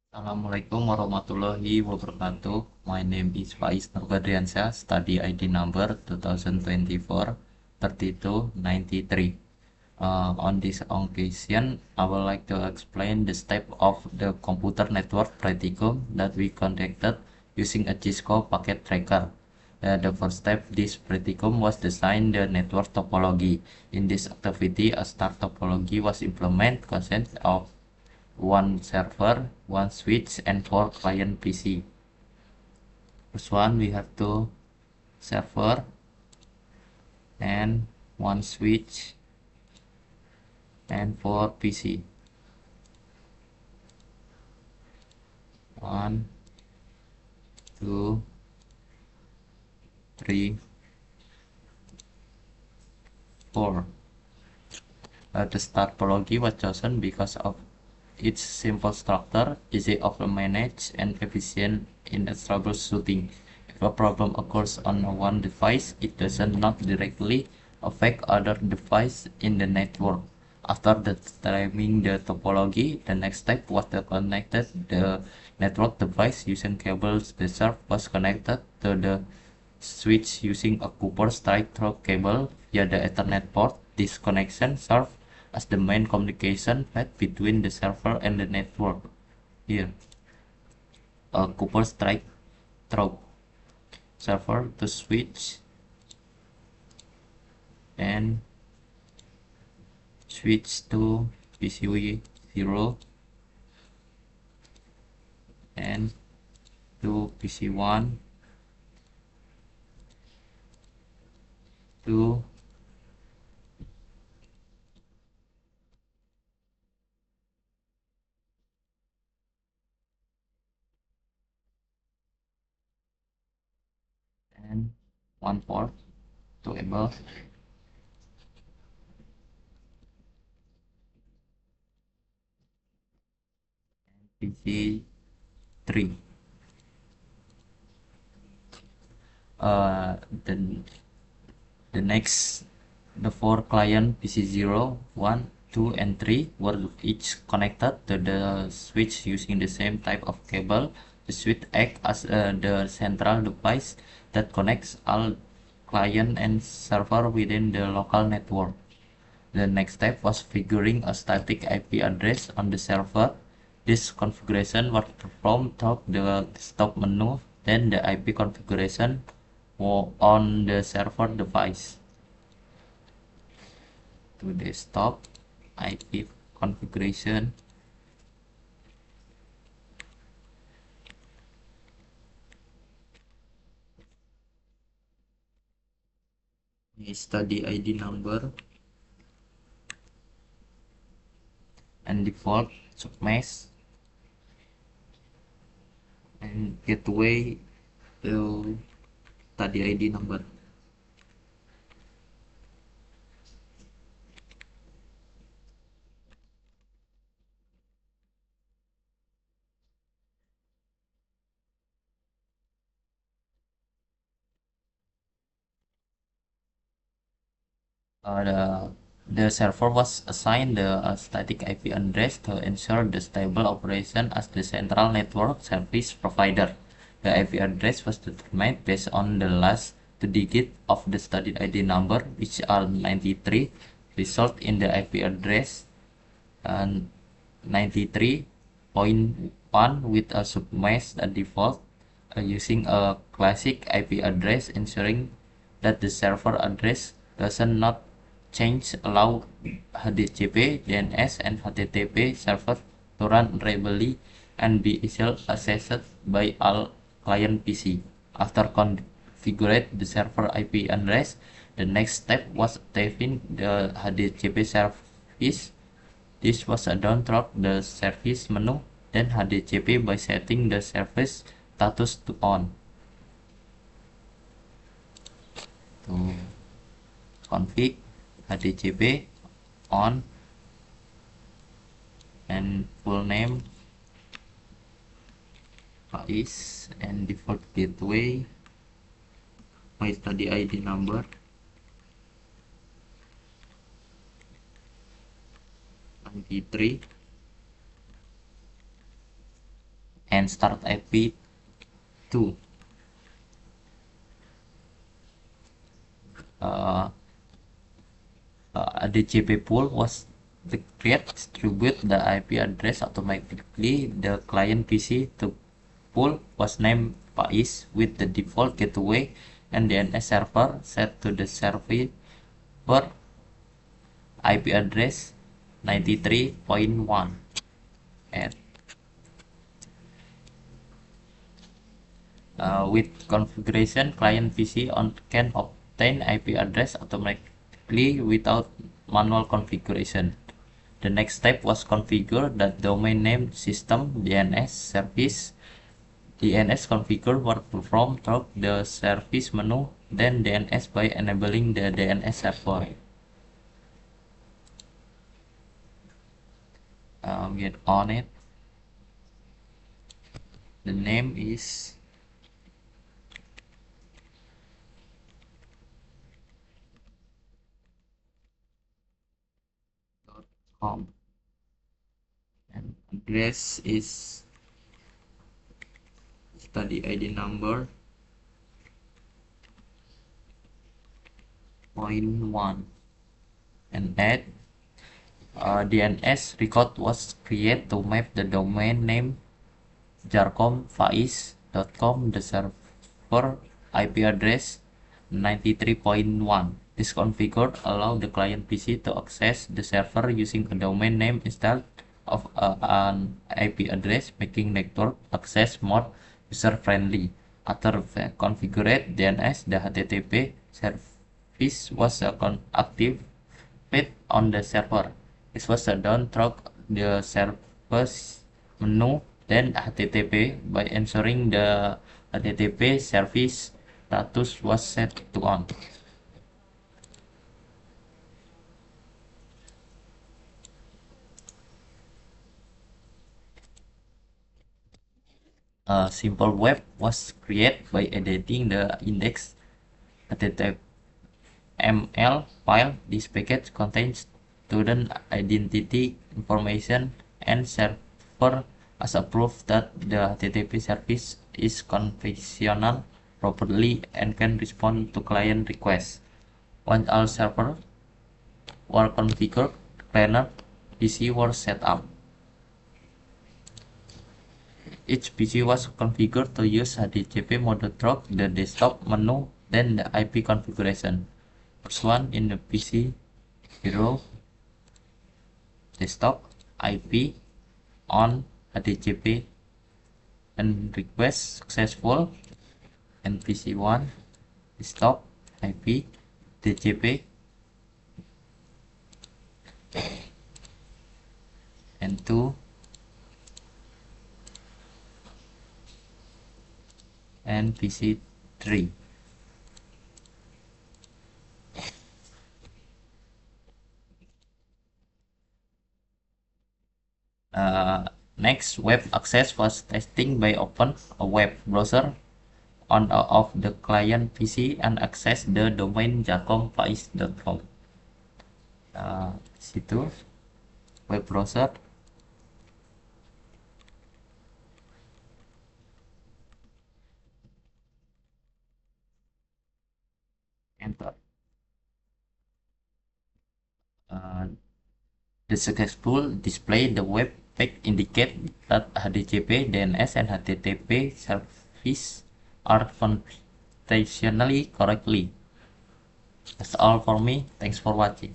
Assalamualaikum warahmatullahi wabarakatuh. My name is Faiz Nurbadriansyah, study ID number 2024-3293. On this occasion, I would like to explain the step of the computer network practicum that we conducted using a Cisco packet tracker. The first step, this practicum was design the network topology. In this activity, a star topology was implemented consist of one server, one switch, and four client PC. First one, we have two server and one switch and four PC. One, two, three, four. The start topology was chosen because of its simple structure, easy of manage, and efficient in troubleshooting. If a problem occurs on one device, it does not directly affect other devices in the network. After describing the topology, the next step was to connect the network device using cables. The server was connected to the switch using a copper straight-through cable via the Ethernet port. This connection serves as the main communication path between the server and the network. Here, a copper straight-through server to switch and switch to PCV 0 and to PC1 to and one port to above PC3. Uh, the The next, the four client PC0, 1, 2, and 3 were each connected to the switch using the same type of cable. The switch acts as the central device that connects all client and server within the local network. The next step was figuring a static IP address on the server. This configuration was performed through the desktop menu, then the IP configuration on the server device. To desktop IP configuration, study ID number and default submesh and gateway to study ID number. The server was assigned the static IP address to ensure the stable operation as the central network service provider. The IP address was determined based on the last two digits of the studied ID number, which are 93, result in the IP address and 93.1 with a submesh default using a classic IP address, ensuring that the server address does not change, allow HTTP, DNS, and HTTP server to run reliably and be easily accessed by all client PC. After configuring the server IP address, the next step was typing the HTTP service. This was done through the service menu, then HTTP by setting the service status to on. To config HTTP on and full name Faiz and default gateway my study ID number 93 and start IP 2. Uh, DHCP pool was the create distribute the IP address automatically. The client PC to pool was named Faiz with the default gateway and DNS server set to the server IP address 93.1 and with configuration client PC can obtain IP address automatically without manual configuration. The next step was configure the domain name system DNS service. DNS configure were performed through the service menu, then DNS by enabling the DNS server. Get on it. The name is .com and address is study ID number 0.1 and add DNS record was created to map the domain name jarcomfaiz.com the server IP address 93.1. This configured allow the client PC to access the server using a domain name instead of an IP address, making network access more user-friendly. After configured DNS, the HTTP service was activated on the server. This was done through the service menu, then HTTP by ensuring the HTTP service status was set to on. A simple web was created by editing the index HTML file. This package contains student identity information and server as a proof that the HTTP service is configurational properly and can respond to client requests. Once all servers were configured, the client PC was set up. Each PC was configured to use HTTP mode through the desktop menu, then the IP configuration. First one in the PC 0 desktop IP on HTTP and request successful, and PC 1 desktop IP DHCP and 2 and PC 3. Next, web access was testing by open a web browser on of the client PC and access the domain jarcomfaiz.com. Situ web browser. Enter. The successful display the web page indicate that HTTP, DNS, and HTTP service are configurationally correctly. That's all for me. Thanks for watching.